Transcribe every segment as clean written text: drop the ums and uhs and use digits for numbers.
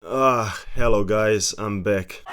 Hello guys, I'm back.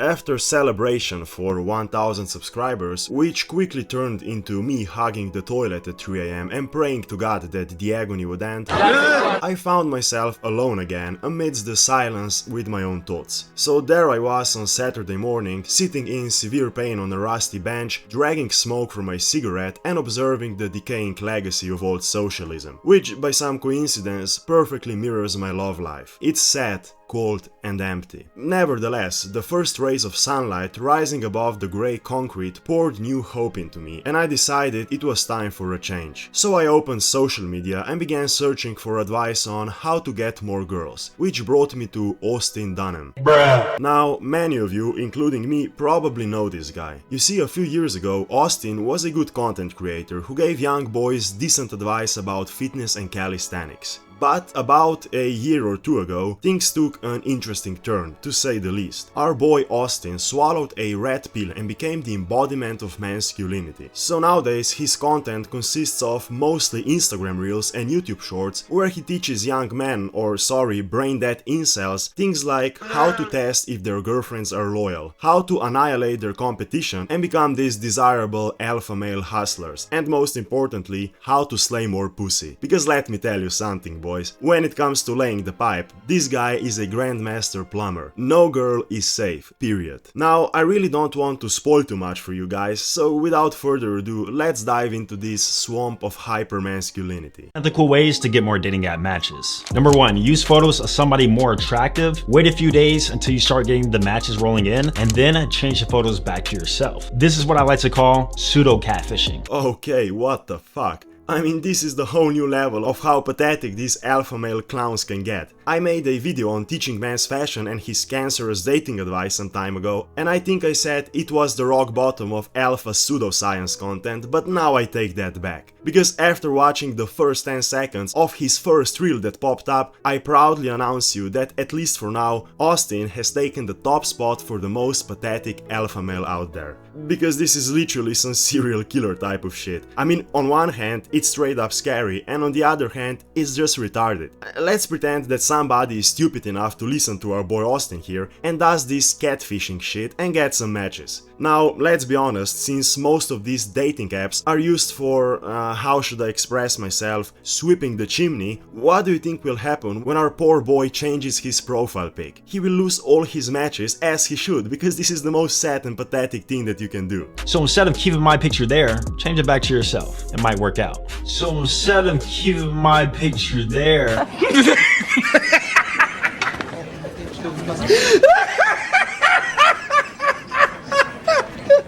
After celebration for 1000 subscribers, which quickly turned into me hugging the toilet at 3 AM and praying to God that the agony would end, I found myself alone again amidst the silence with my own thoughts. So there I was on Saturday morning, sitting in severe pain on a rusty bench, dragging smoke from my cigarette and observing the decaying legacy of old socialism, which by some coincidence perfectly mirrors my love life. It's sad, cold and empty. Nevertheless, the first rays of sunlight rising above the grey concrete poured new hope into me, and I decided it was time for a change. So I opened social media and began searching for advice on how to get more girls, which brought me to Austin Dunham. Bruh. Now, many of you, including me, probably know this guy. You see, a few years ago, Austin was a good content creator who gave young boys decent advice about fitness and calisthenics. But about a year or two ago, things took an interesting turn, to say the least. Our boy Austin swallowed a red pill and became the embodiment of masculinity. So nowadays his content consists of mostly Instagram reels and YouTube shorts where he teaches young men, or brain-dead incels, things like how to test if their girlfriends are loyal, how to annihilate their competition and become these desirable alpha male hustlers, and most importantly, how to slay more pussy. Because let me tell you something, boys. When it comes to laying the pipe, this guy is a grandmaster plumber. No girl is safe, period. Now, I really don't want to spoil too much for you guys, so without further ado, let's dive into this swamp of hyper-masculinity. Ethical ways to get more dating app matches. Number 1, use photos of somebody more attractive, wait a few days until you start getting the matches rolling in, and then change the photos back to yourself. This is what I like to call pseudo-catfishing. Okay, what the fuck? I mean, this is the whole new level of how pathetic these alpha male clowns can get. I made a video on teaching men's fashion and his cancerous dating advice some time ago, and I think I said it was the rock bottom of alpha pseudoscience content, but now I take that back. Because after watching the first 10 seconds of his first reel that popped up, I proudly announce you that at least for now, Austin has taken the top spot for the most pathetic alpha male out there. Because this is literally some serial killer type of shit. I mean, on one hand, it's straight up scary, and on the other hand, it's just retarded. Let's pretend that somebody is stupid enough to listen to our boy Austin here and does this catfishing shit and get some matches. Now, let's be honest, since most of these dating apps are used for, how should I express myself, sweeping the chimney, what do you think will happen when our poor boy changes his profile pic? He will lose all his matches, as he should, because this is the most sad and pathetic thing that you can do. So instead of keeping my picture there, change it back to yourself. It might work out. So instead of keeping my picture there...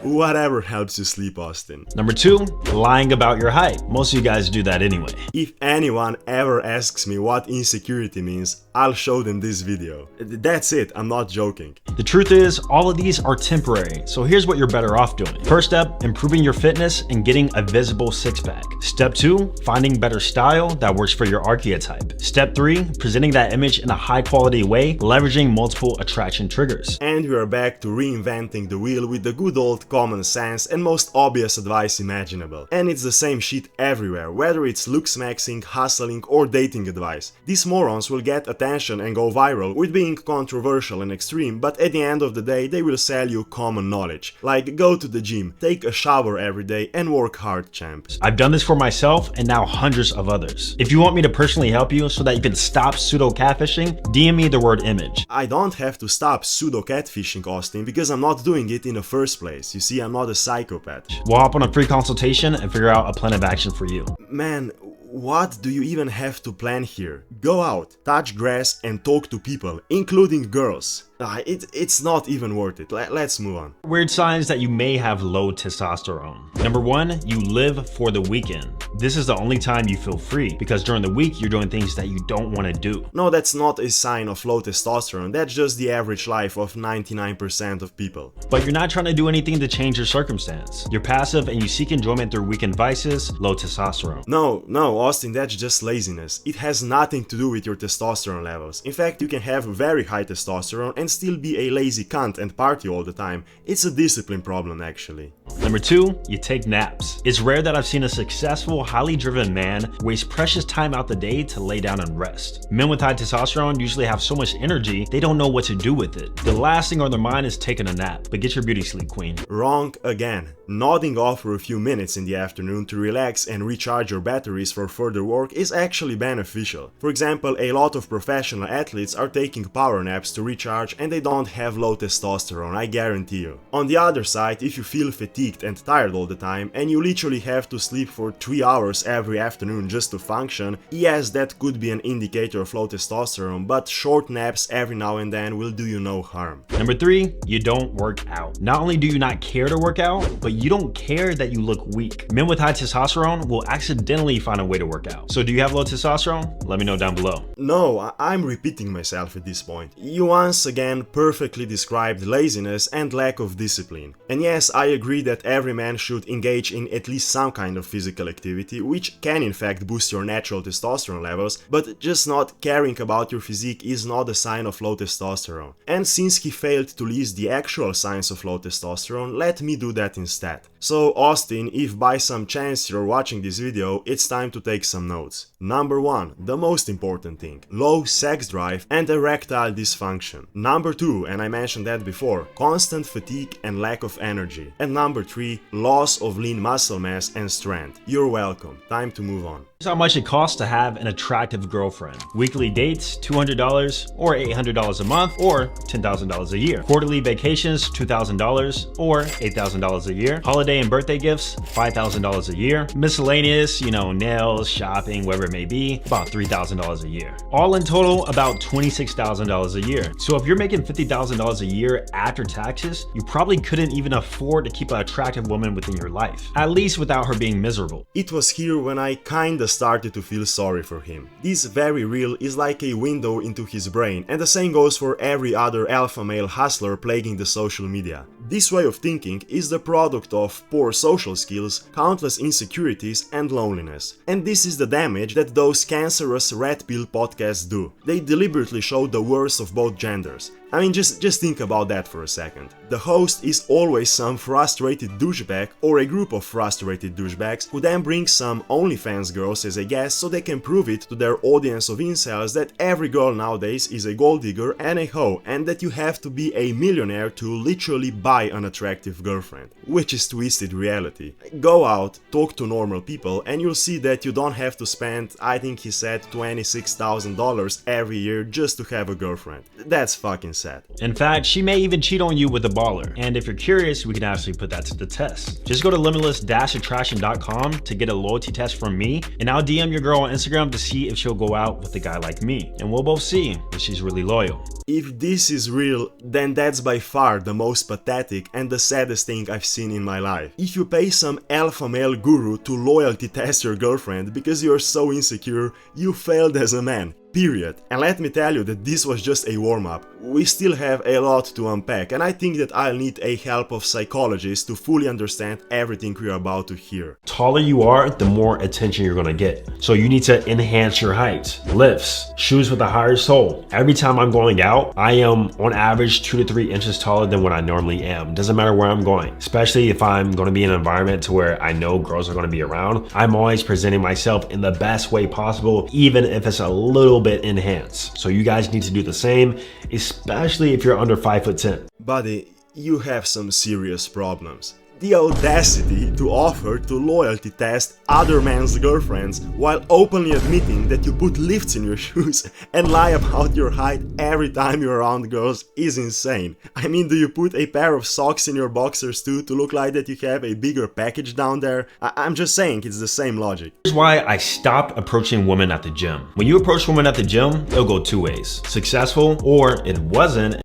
Whatever helps you sleep, Austin. Number 2, lying about your height. Most of you guys do that anyway. If anyone ever asks me what insecurity means, I'll show them this video. That's it, I'm not joking. The truth is, all of these are temporary, so here's what you're better off doing. First step, improving your fitness and getting a visible six-pack. Step 2, finding better style that works for your archetype. Step 3, presenting that image in a high-quality way, leveraging multiple attraction triggers. And we are back to reinventing the wheel with the good old common sense and most obvious advice imaginable. And it's the same shit everywhere, whether it's looks maxing, hustling or dating advice. These morons will get attention and go viral with being controversial and extreme, but at the end of the day they will sell you common knowledge, like go to the gym, take a shower every day and work hard, champ. I've done this for myself and now hundreds of others. If you want me to personally help you so that you can stop pseudo-catfishing, DM me the word image. I don't have to stop pseudo-catfishing, Austin, because I'm not doing it in the first place. You see, I'm not a psychopath. We'll hop on a free consultation and figure out a plan of action for you. Man, what do you even have to plan here? Go out, touch grass and talk to people, including girls. It's not even worth it. Let's move on. Weird signs that you may have low testosterone. Number 1, you live for the weekend. This is the only time you feel free, because during the week you're doing things that you don't want to do. No, that's not a sign of low testosterone. That's just the average life of 99% of people. But you're not trying to do anything to change your circumstance. You're passive and you seek enjoyment through weekend vices, low testosterone. No, Austin, that's just laziness. It has nothing to do with your testosterone levels. In fact, you can have very high testosterone and still be a lazy cunt and party all the time. It's a discipline problem actually. Number 2, you take naps. It's rare that I've seen a successful, highly driven man waste precious time out the day to lay down and rest. Men with high testosterone usually have so much energy, they don't know what to do with it. The last thing on their mind is taking a nap, but get your beauty sleep, queen. Wrong again. Nodding off for a few minutes in the afternoon to relax and recharge your batteries for further work is actually beneficial. For example, a lot of professional athletes are taking power naps to recharge and they don't have low testosterone, I guarantee you. On the other side, if you feel fatigued and tired all the time and you literally have to sleep for 3 hours every afternoon just to function, yes, that could be an indicator of low testosterone, but short naps every now and then will do you no harm. Number 3, you don't work out. Not only do you not care to work out, but you don't care that you look weak. Men with high testosterone will accidentally find a way to work out. So do you have low testosterone? Let me know down below. No, I'm repeating myself at this point. You once again perfectly described laziness and lack of discipline. And yes, I agree that every man should engage in at least some kind of physical activity, which can in fact boost your natural testosterone levels, but just not caring about your physique is not a sign of low testosterone. And since he failed to list the actual signs of low testosterone, let me do that instead. So Austin, if by some chance you're watching this video, it's time to take some notes. Number 1, the most important thing, low sex drive and erectile dysfunction. Number 2, and I mentioned that before, constant fatigue and lack of energy. And number 3, loss of lean muscle mass and strength. You're welcome. Time to move on. Here's how much it costs to have an attractive girlfriend. Weekly dates, $200 or $800 a month or $10,000 a year. Quarterly vacations, $2,000 or $8,000 a year. Holiday and birthday gifts, $5,000 a year. Miscellaneous, nails, shopping, whatever it may be, about $3,000 a year. All in total, about $26,000 a year. So if you're making $50,000 a year after taxes, you probably couldn't even afford to keep an attractive woman within your life, at least without her being miserable. It was here when I kinda started to feel sorry for him. This very reel is like a window into his brain, and the same goes for every other alpha male hustler plaguing the social media. This way of thinking is the product of poor social skills, countless insecurities and loneliness. And this is the damage that those cancerous red pill podcasts do. They deliberately show the worst of both genders. I mean, just think about that for a second. The host is always some frustrated douchebag or a group of frustrated douchebags who then bring some OnlyFans girls as a guest so they can prove it to their audience of incels that every girl nowadays is a gold digger and a hoe, and that you have to be a millionaire to literally buy an attractive girlfriend. Which is twisted reality. Go out, talk to normal people, and you'll see that you don't have to spend, I think he said, $26,000 every year just to have a girlfriend. That's fucking sad. In fact, she may even cheat on you with a baller. And if you're curious, we can actually put that to the test. Just go to limitless-attraction.com to get a loyalty test from me, and I'll DM your girl on Instagram to see if she'll go out with a guy like me. And we'll both see if she's really loyal. If this is real, then that's by far the most pathetic and the saddest thing I've seen in my life. If you pay some alpha male guru to loyalty test your girlfriend because you're so insecure, you failed as a man. Period. And let me tell you that this was just a warm-up. We still have a lot to unpack, and I think that I'll need a help of psychologists to fully understand everything we're about to hear. The taller you are, the more attention you're gonna get. So you need to enhance your height. Lifts, shoes with a higher sole. Every time I'm going out, I am on average 2 to 3 inches taller than what I normally am. Doesn't matter where I'm going, especially if I'm gonna be in an environment to where I know girls are gonna be around. I'm always presenting myself in the best way possible, even if it's a little bit enhanced. So you guys need to do the same, especially if you're under 5'10". Buddy, you have some serious problems. The audacity to offer to loyalty test other men's girlfriends while openly admitting that you put lifts in your shoes and lie about your height every time you're around girls is insane. I mean, do you put a pair of socks in your boxers too to look like that you have a bigger package down there? I'm just saying, it's the same logic. Here's why I stopped approaching women at the gym. When you approach women at the gym, it'll go 2 ways. Successful, or it wasn't.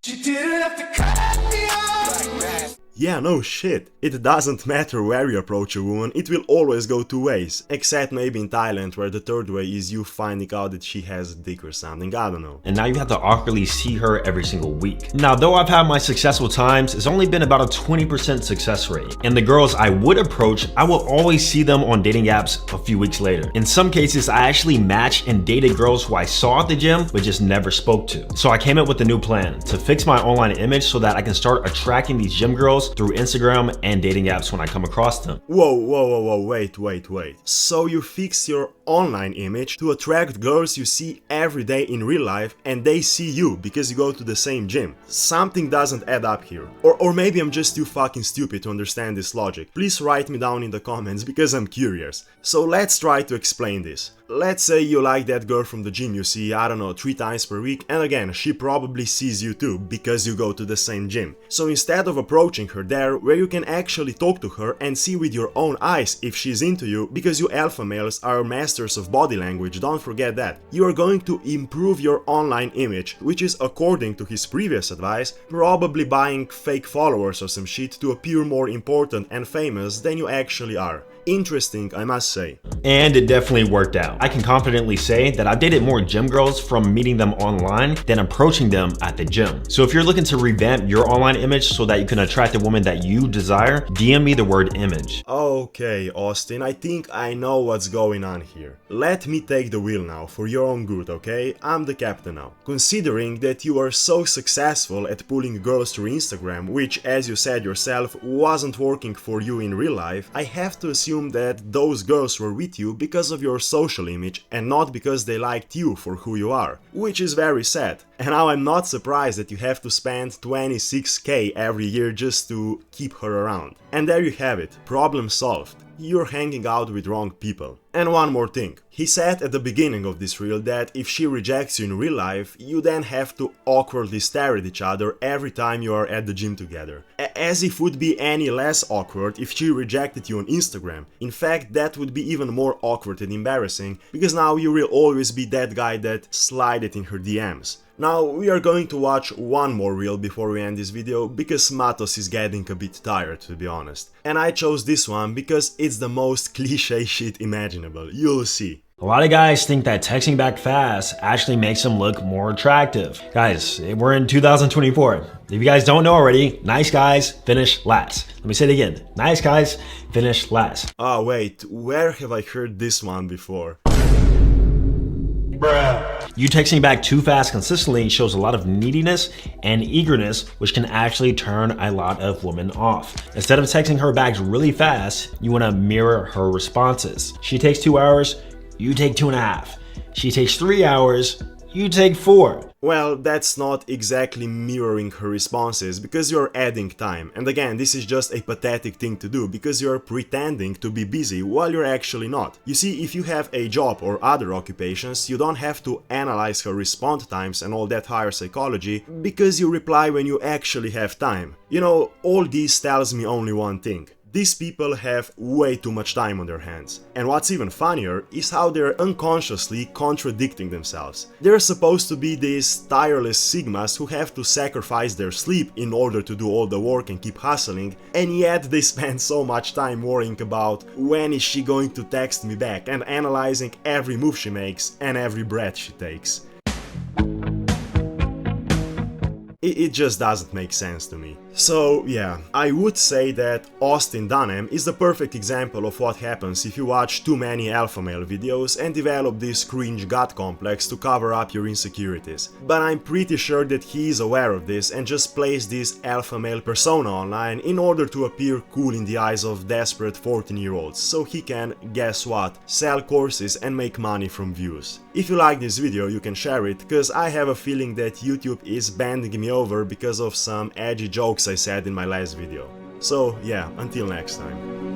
Yeah, no shit. It doesn't matter where you approach a woman, it will always go two ways. Except maybe in Thailand, where the third way is you finding out that she has a dick or something, I don't know. And now you have to awkwardly see her every single week. Now, though I've had my successful times, it's only been about a 20% success rate. And the girls I would approach, I will always see them on dating apps a few weeks later. In some cases, I actually matched and dated girls who I saw at the gym, but just never spoke to. So I came up with a new plan to fix my online image so that I can start attracting these gym girls through Instagram and dating apps when I come across them. Whoa, wait. So you fix your online image to attract girls you see every day in real life and they see you because you go to the same gym. Something doesn't add up here. Or maybe I'm just too fucking stupid to understand this logic. Please write me down in the comments because I'm curious. So let's try to explain this. Let's say you like that girl from the gym you see, I don't know, 3 times per week, and again, she probably sees you too, because you go to the same gym. So instead of approaching her there, where you can actually talk to her and see with your own eyes if she's into you, because you alpha males are masters of body language, don't forget that, you are going to improve your online image, which is, according to his previous advice, probably buying fake followers or some shit to appear more important and famous than you actually are. Interesting, I must say. And it definitely worked out. I can confidently say that I've dated more gym girls from meeting them online than approaching them at the gym. So if you're looking to revamp your online image so that you can attract the woman that you desire, DM me the word image. Okay, Austin, I think I know what's going on here. Let me take the wheel now, for your own good, okay? I'm the captain now. Considering that you are so successful at pulling girls through Instagram, which, as you said yourself, wasn't working for you in real life, I have to assume that those girls were with you because of your social image and not because they liked you for who you are, which is very sad. And now I'm not surprised that you have to spend 26k every year just to keep her around. And there you have it, problem solved. You're hanging out with wrong people. And one more thing. He said at the beginning of this reel that if she rejects you in real life, you then have to awkwardly stare at each other every time you are at the gym together. As if it would be any less awkward if she rejected you on Instagram. In fact, that would be even more awkward and embarrassing, because now you will always be that guy that slided in her DMs. Now, we are going to watch one more reel before we end this video, because Matos is getting a bit tired, to be honest. And I chose this one because it's the most cliche shit imaginable, you'll see. A lot of guys think that texting back fast actually makes them look more attractive. Guys, we're in 2024. If you guys don't know already, nice guys finish last. Let me say it again. Nice guys finish last. Ah, wait, where have I heard this one before? Bruh. You texting back too fast consistently shows a lot of neediness and eagerness, which can actually turn a lot of women off. Instead of texting her back really fast, you want to mirror her responses. She takes 2 hours, you take 2.5. She takes 3 hours, you take 4. Well, that's not exactly mirroring her responses, because you're adding time. And again, this is just a pathetic thing to do, because you're pretending to be busy while you're actually not. You see, if you have a job or other occupations, you don't have to analyze her response times and all that higher psychology, because you reply when you actually have time. You know, all this tells me only one thing. These people have way too much time on their hands. And what's even funnier is how they're unconsciously contradicting themselves. They're supposed to be these tireless sigmas who have to sacrifice their sleep in order to do all the work and keep hustling, and yet they spend so much time worrying about when is she going to text me back and analyzing every move she makes and every breath she takes. It just doesn't make sense to me. So yeah, I would say that Austin Dunham is the perfect example of what happens if you watch too many alpha male videos and develop this cringe god complex to cover up your insecurities. But I'm pretty sure that he is aware of this and just plays this alpha male persona online in order to appear cool in the eyes of desperate 14-year-olds, so he can, guess what, sell courses and make money from views. If you like this video, you can share it, cause I have a feeling that YouTube is bending me over because of some edgy jokes I said in my last video. So yeah, until next time.